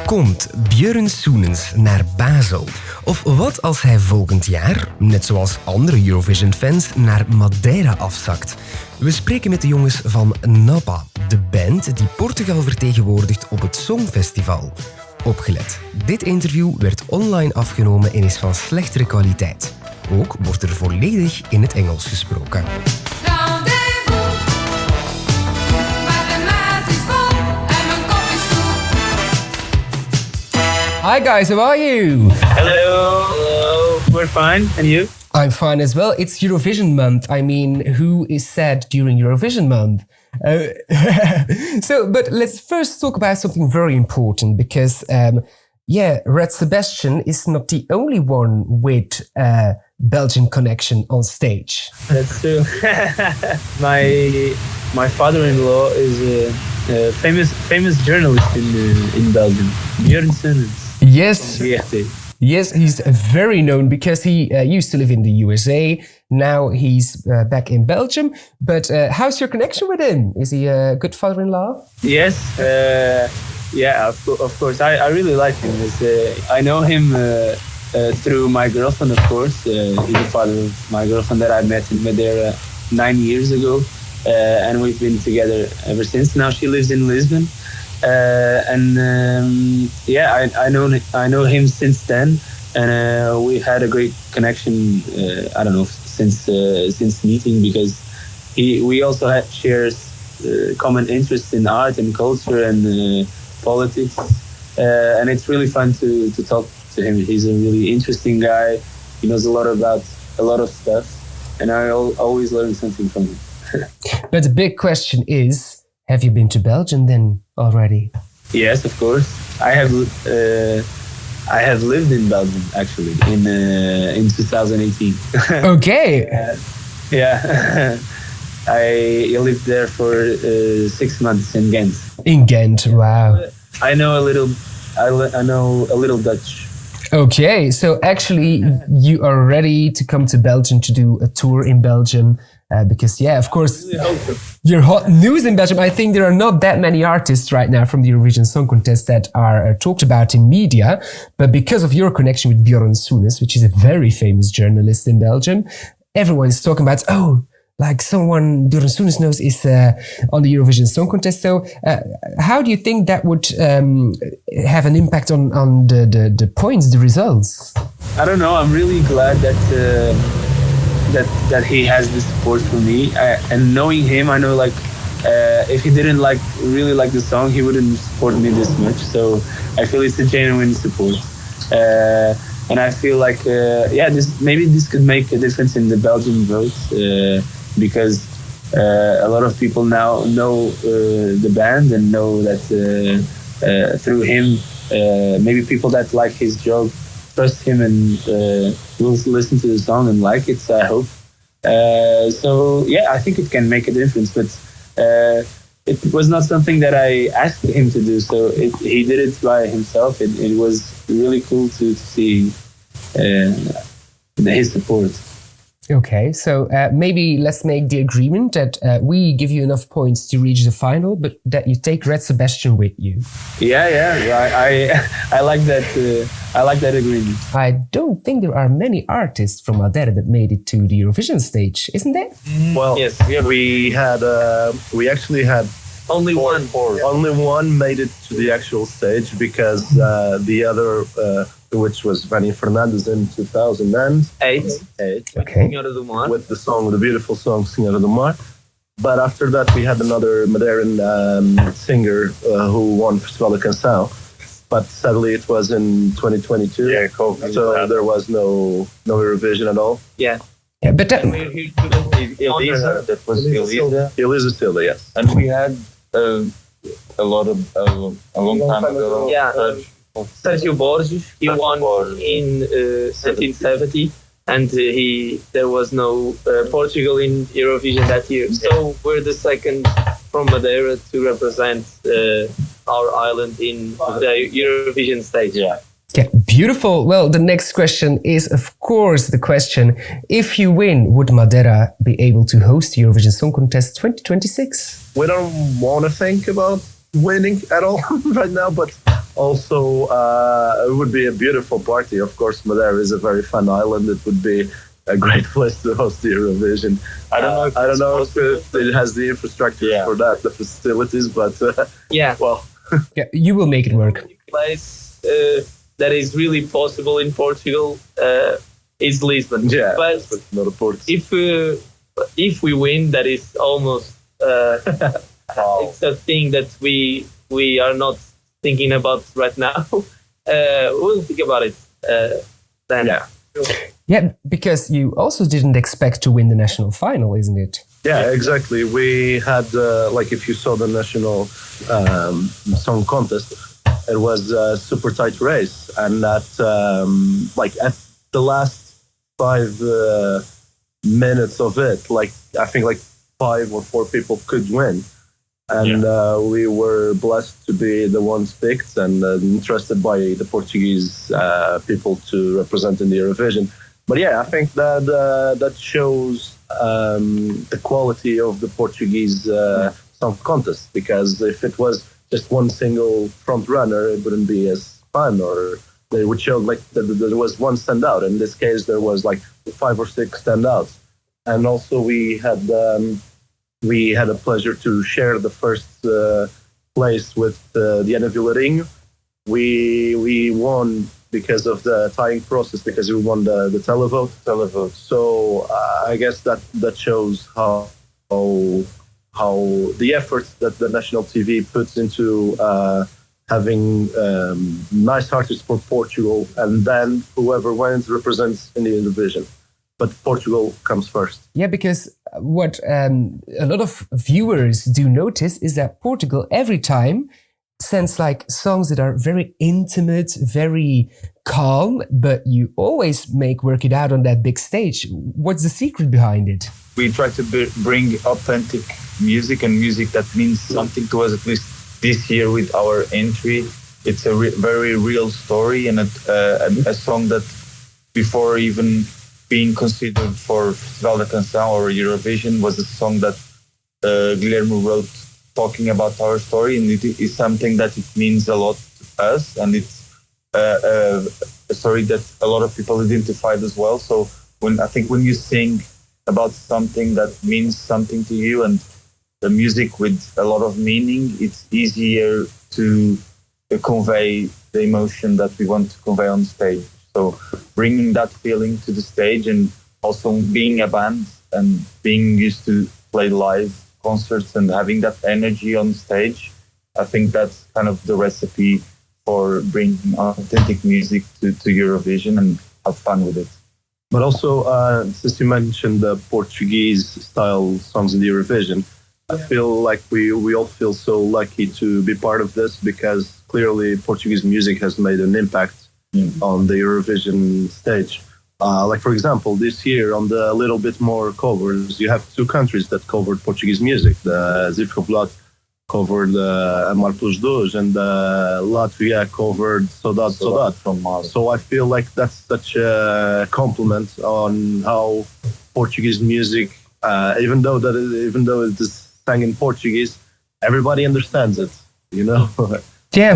Komt Björn Soenens naar Basel? Of wat als hij volgend jaar, net zoals andere Eurovision-fans, naar Madeira afzakt? We spreken met de jongens van NAPA, de band die Portugal vertegenwoordigt op het Songfestival. Opgelet, dit interview werd online afgenomen en is van slechtere kwaliteit. Ook wordt er volledig in het Engels gesproken. Hi guys, how are you? Hello, we're fine, and you? I'm fine as well. It's Eurovision month. I mean, who is sad during Eurovision month? But let's first talk about something very important because, Red Sebastian is not the only one with Belgian connection on stage. That's true. My father-in-law is a famous journalist in Belgium, Björn Soenens. Yes. Yes, he's very known because he used to live in the USA. Now he's back in Belgium. But how's your connection with him? Is he a good father-in-law? Yes. Of course. I really like him. I know him through my girlfriend, of course. He's the father of my girlfriend that I met in Madeira 9 years ago. And we've been together ever since. Now she lives in Lisbon. I know him since then, and we had a great connection. I don't know, since meeting, because we also shares common interests in art and culture and politics, and it's really fun to talk to him. He's a really interesting guy. He knows a lot about a lot of stuff, and I always learn something from him. But the big question is, have you been to Belgium then already? Yes, of course. I have lived in Belgium actually in 2018. Okay. I lived there for 6 months in Ghent. In Ghent, wow. I know a little Dutch. Okay, so actually you are ready to come to Belgium to do a tour in Belgium. Because, of course, you're hot news in Belgium. I think there are not that many artists right now from the Eurovision Song Contest that are talked about in media. But because of your connection with Björn Soenens, which is a very famous journalist in Belgium, everyone is talking about, someone Björn Soenens knows is on the Eurovision Song Contest. So how do you think that would have an impact on the points, the results? I don't know. I'm really glad that he has the support for me, and knowing him, I know if he didn't really like the song, he wouldn't support me this much. So I feel it's a genuine support, and I feel this could make a difference in the Belgian vote, because a lot of people now know the band and know that through him, maybe people that like his joke trust him and will listen to the song and like it, I hope. I think it can make a difference, but it was not something that I asked him to do, so he did it by himself. It was really cool to see his support. Okay, so maybe let's make the agreement that we give you enough points to reach the final, but that you take Red Sebastian with you. I like that. I like that agreement. I don't think there are many artists from Madeira that made it to the Eurovision stage, isn't there? Well, yes, we actually had only one made it to the actual stage, because the other, which was Vanny Fernandes in 2008. Okay. With the beautiful song Senhora do Mar. But after that, we had another Madeiran singer who won Festival da Canção. But sadly, it was in 2022. Yeah, COVID. So there was no Eurovision at all. Yeah. But that... Elisa, that was Elisa. Elisa Silva, yes. And we had a long time ago. Yeah. Sergio Borges, he won in 1770, and there was no Portugal in Eurovision that year. So we're the second from Madeira to represent our island in the Eurovision stage. Yeah, beautiful. Well, the next question is, of course, the question, if you win, would Madeira be able to host the Eurovision Song Contest 2026? We don't want to think about winning at all right now, but Also, it would be a beautiful party. Of course, Madeira is a very fun island. It would be a great place to host the Eurovision. I don't know if it has the infrastructure for that, the facilities, but well, Yeah, you will make it work. Place that is really possible in Portugal is Lisbon. yeah, But not a port. if we win, that is almost it's a thing that we are not thinking about right now. We'll think about it then. Yeah. Yeah, because you also didn't expect to win the national final, isn't it? Yeah, exactly. We had, like, if you saw the national song contest, it was a super tight race. And at at the last 5 minutes of it, I think 5 or 4 people could win. And we were blessed to be the ones picked and entrusted by the Portuguese people to represent in the Eurovision. But yeah, I think that shows the quality of the Portuguese song contest, because if it was just one single front runner, it wouldn't be as fun, or they would show that there was one standout. In this case, there was 5 or 6 standouts. And also we had a pleasure to share the first place with the Villarinho. We won because of the tying process, because we won the televote. So I guess that shows how the effort that the national TV puts into having nice artists for Portugal, and then whoever wins represents in the Eurovision. But Portugal comes first. Yeah, because what a lot of viewers do notice is that Portugal every time sends songs that are very intimate, very calm, but you always work it out on that big stage. What's the secret behind it? We try to bring authentic music and music that means something to us, at least this year with our entry. It's a very real story, and a song that before even being considered for Festival da Canção or Eurovision was a song that Guilherme wrote talking about our story, and it is something that it means a lot to us, and it's a story that a lot of people identified as well. So when you sing about something that means something to you and the music with a lot of meaning, it's easier to convey the emotion that we want to convey on stage. So bringing that feeling to the stage, and also being a band and being used to play live concerts and having that energy on stage, I think that's kind of the recipe for bringing authentic music to Eurovision and have fun with it. But also, since you mentioned the Portuguese style songs in the Eurovision, I feel like we all feel so lucky to be part of this, because clearly Portuguese music has made an impact on the Eurovision stage. For example, this year on the little bit more covers, you have 2 countries that covered Portuguese music. The Zivkoblad covered Amar pelos Dois, and Latvia covered Saudade from Mars. So I feel like that's such a compliment on how Portuguese music, even though it is sang in Portuguese, everybody understands it. Yeah. So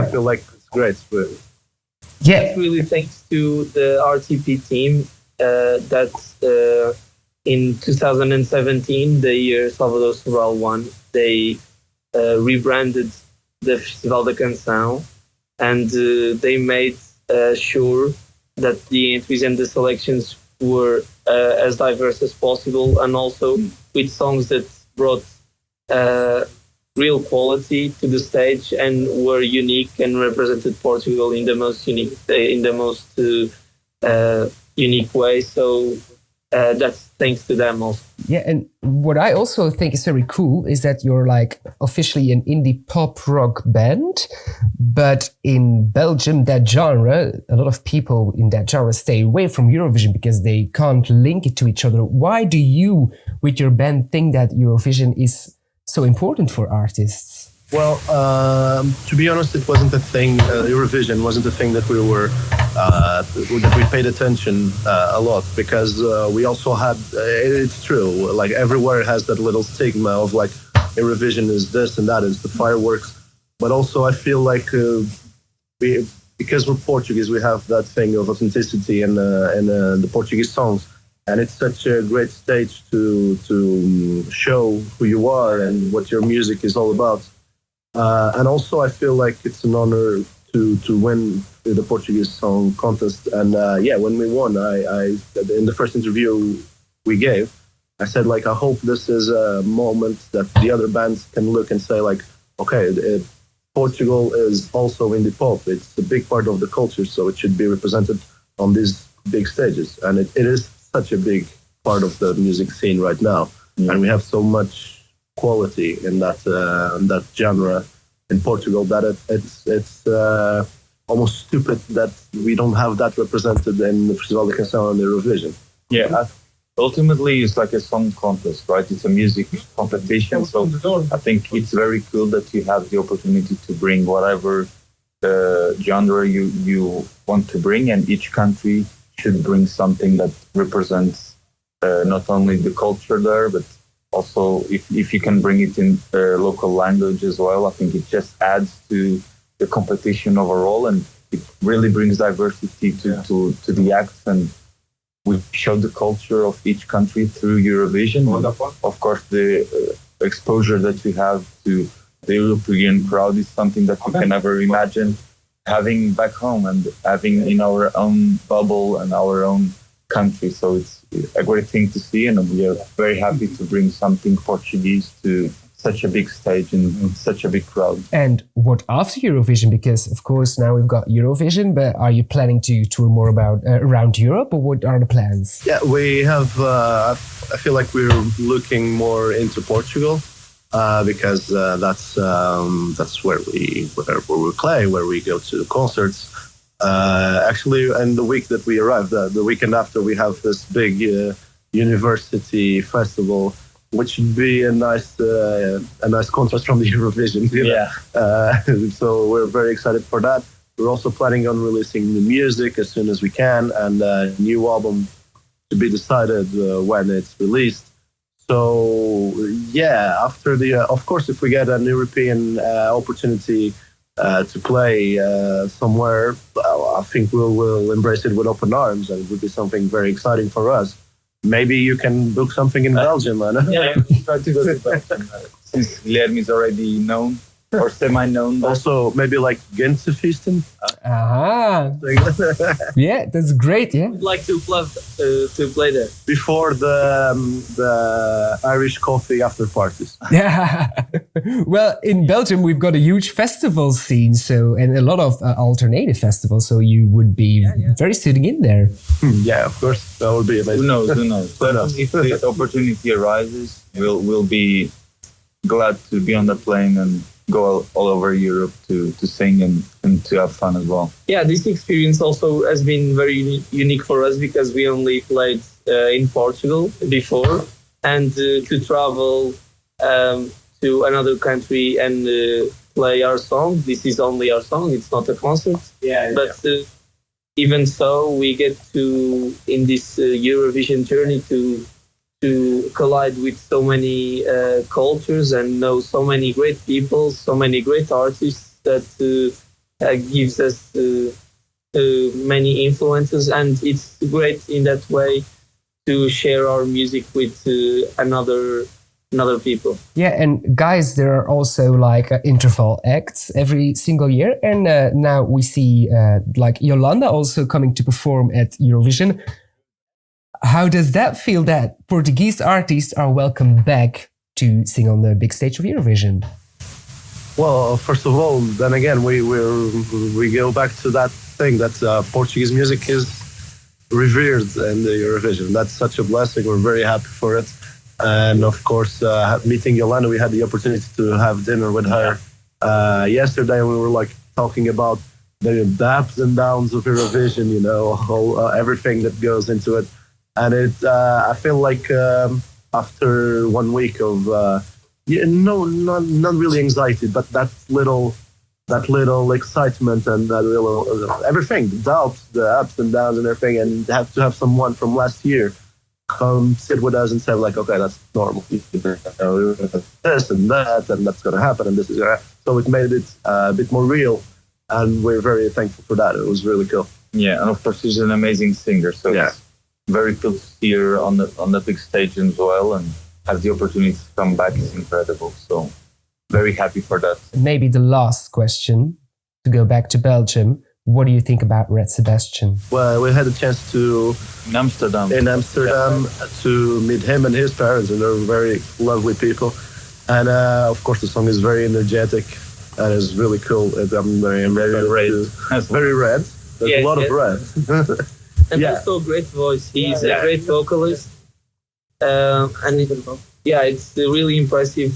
I feel like it's great. Yeah. That's really thanks to the RTP team that in 2017, the year Salvador Sobral won, they rebranded the Festival da Canção, and they made sure that the entries and the selections were as diverse as possible, and also with songs that brought real quality to the stage and were unique and represented Portugal in the most unique way. So that's thanks to them also. Yeah, and what I also think is very cool is that you're officially an indie pop rock band, but in Belgium, that genre, a lot of people in that genre stay away from Eurovision because they can't link it to each other. Why do you, with your band, think that Eurovision is so important for artists? Well, to be honest, it wasn't a thing. Eurovision wasn't a thing that that we paid attention a lot, because we also had. It's true. Everywhere has that little stigma of Eurovision is this and that is the fireworks. But also, I feel like because we're Portuguese, we have that thing of authenticity in the Portuguese songs, and it's such a great stage to show who you are and what your music is all about. And also, I feel like it's an honor to win the Portuguese song contest. And when we won, I in the first interview we gave, I said, like, I hope this is a moment that the other bands can look and say, like, okay, Portugal is also indie pop. It's a big part of the culture, so it should be represented on these big stages. And it is such a big part of the music scene right now. And we have so much quality in that genre in Portugal that it's almost stupid that we don't have that represented in the Festival.be and the Eurovision. Yeah, ultimately it's like a song contest, right? It's a music competition, so I think it's very cool that you have the opportunity to bring whatever genre you want to bring, and each country should bring something that represents not only the culture there, but also if you can bring it in local language as well. I think it just adds to the competition overall, and it really brings diversity to the acts, and we show the culture of each country through Eurovision. Of course, the exposure that we have to the European crowd is something that we can never imagine having back home and having in our own bubble and our own country. So it's a great thing to see, and we are very happy to bring something Portuguese to such a big stage and such a big crowd. And what after Eurovision? Because of course now we've got Eurovision, but are you planning to tour more about around Europe, or what are the plans? Yeah, we have. I feel like we're looking more into Portugal because that's where we play, where we go to concerts. Actually, and the week that we arrived, the weekend after, we have this big university festival, which would be a nice contrast from the Eurovision. Yeah. So we're very excited for that. We're also planning on releasing the music as soon as we can, and a new album to be decided when it's released. So yeah, after of course, if we get an European opportunity to play somewhere, I think we'll embrace it with open arms, and it would be something very exciting for us. Maybe you can book something in Belgium, Anna. Yeah, try to go to Belgium. Since Guilherme is already known or semi-known. Also, maybe like Gentefeesten. Yeah, that's great. Yeah, I'd like to play there Before the Irish coffee after parties. yeah. Well, in Belgium we've got a huge festival scene, and a lot of alternative festivals. So you would be very sitting in there. Yeah, of course, that would be amazing. Who knows? But if the opportunity arises, we'll be glad to be on the plane and go all over Europe to sing and to have fun as well. Yeah, this experience also has been very unique for us because we only played in Portugal before, and to travel to another country and play our song. This is only our song. It's not a concert. But even so, we get to, in this Eurovision journey, to collide with so many cultures and know so many great people, so many great artists that gives us many influences, and it's great in that way to share our music with another people. Yeah, and guys, there are also like interval acts every single year, and now we see like Iolanada also coming to perform at Eurovision. How does that feel that Portuguese artists are welcome back to sing on the big stage of Eurovision? Well, first of all, then again, we go back to that thing that Portuguese music is revered in the Eurovision. That's such a blessing. We're very happy for it. And of course, meeting Iolanada, we had the opportunity to have dinner with her yesterday. We were like talking about the ups and downs of Eurovision, you know, everything that goes into it. And I feel like after 1 week of not really anxiety, but that little excitement and that little everything, the ups and downs and everything, and have to have someone from last year come sit with us and say like, okay, that's normal. This and that, and that's gonna happen, and this is gonna happen. So it made it a bit more real. and we're very thankful for that. It was really cool. Yeah, and of course she's an amazing singer, so it's very cool to see her on the big stage as well, and have the opportunity to come back is incredible. So very happy for that. Maybe the last question, to go back to Belgium. What do you think about Red Sebastian? Well, we had a chance to In Amsterdam to meet him and his parents, and they're very lovely people. And of course, the song is very energetic and it's really cool. I'm very red. Very red. There's a lot of red. And also a great voice. He's a great vocalist. And it's really impressive.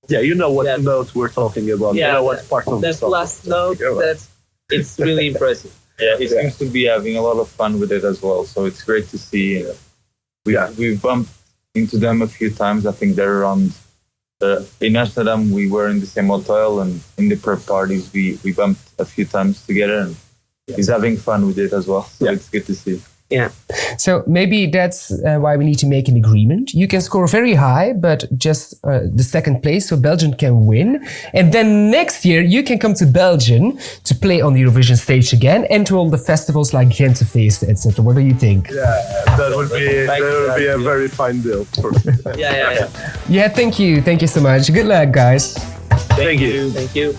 Yeah, you know what note we're talking about. Yeah, you know what part of the that song. last note. It's really impressive. Yeah, he seems to be having a lot of fun with it as well. So it's great to see. We've bumped into them a few times. I think they're around in Amsterdam. We were in the same hotel, and in the prep parties we bumped a few times together. And he's having fun with it as well. So it's good to see. Yeah. So maybe that's why we need to make an agreement. You can score very high, but just the second place, so Belgium can win. And then next year, you can come to Belgium to play on the Eurovision stage again and to all the festivals like Gentefeest, etc. What do you think? Yeah, that would be a very fine deal. Yeah. Yeah, thank you. Thank you so much. Good luck, guys. Thank you. Thank you.